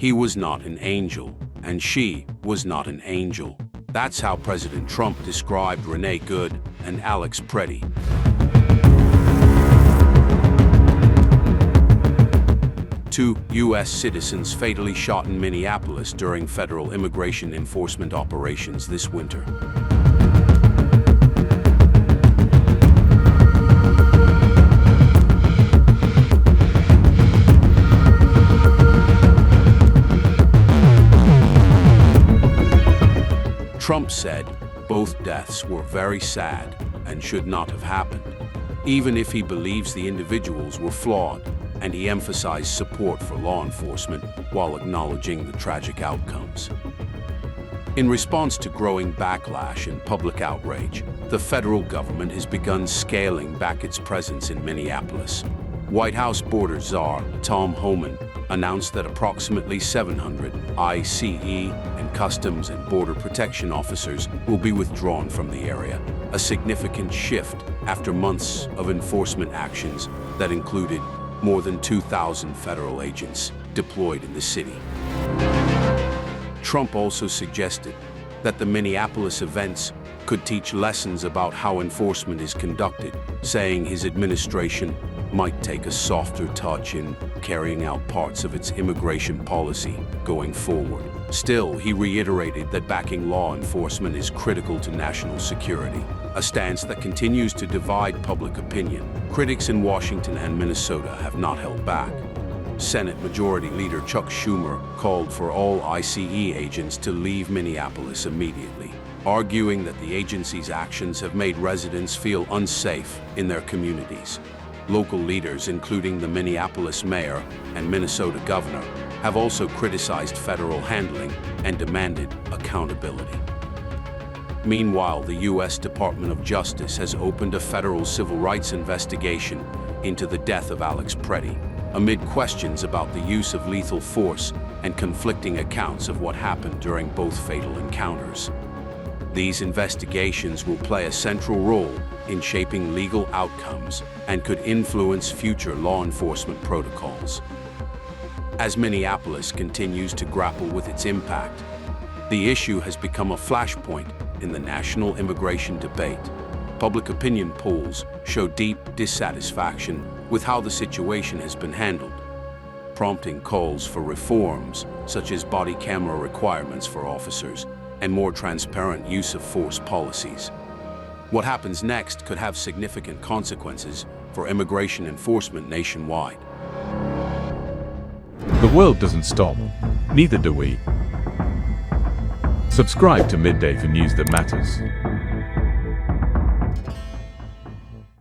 He was not an angel, and she was not an angel. That's how President Trump described Renee Good and Alex Pretti. Two U.S. citizens fatally shot in Minneapolis during federal immigration enforcement operations this winter. Trump said both deaths were very sad and should not have happened, even if he believes the individuals were flawed, and he emphasized support for law enforcement while acknowledging the tragic outcomes. In response to growing backlash and public outrage, the federal government has begun scaling back its presence in Minneapolis. White House border czar Tom Homan announced that approximately 700 ICE and Customs and Border Protection officers will be withdrawn from the area, a significant shift after months of enforcement actions that included more than 2,000 federal agents deployed in the city. Trump also suggested that the Minneapolis events could teach lessons about how enforcement is conducted, saying his administration might take a softer touch in carrying out parts of its immigration policy going forward. Still, he reiterated that backing law enforcement is critical to national security, a stance that continues to divide public opinion. Critics in Washington and Minnesota have not held back. Senate Majority Leader Chuck Schumer called for all ICE agents to leave Minneapolis immediately, arguing that the agency's actions have made residents feel unsafe in their communities. Local leaders, including the Minneapolis mayor and Minnesota governor, have also criticized federal handling and demanded accountability. Meanwhile, the U.S. Department of Justice has opened a federal civil rights investigation into the death of Alex Pretti, amid questions about the use of lethal force and conflicting accounts of what happened during both fatal encounters. These investigations will play a central role in shaping legal outcomes and could influence future law enforcement protocols. As Minneapolis continues to grapple with its impact, the issue has become a flashpoint in the national immigration debate. Public opinion polls show deep dissatisfaction with how the situation has been handled, prompting calls for reforms such as body camera requirements for officers and more transparent use of force policies. What happens next could have significant consequences for immigration enforcement nationwide. The world doesn't stop, neither do we. Subscribe to Midday for news that matters.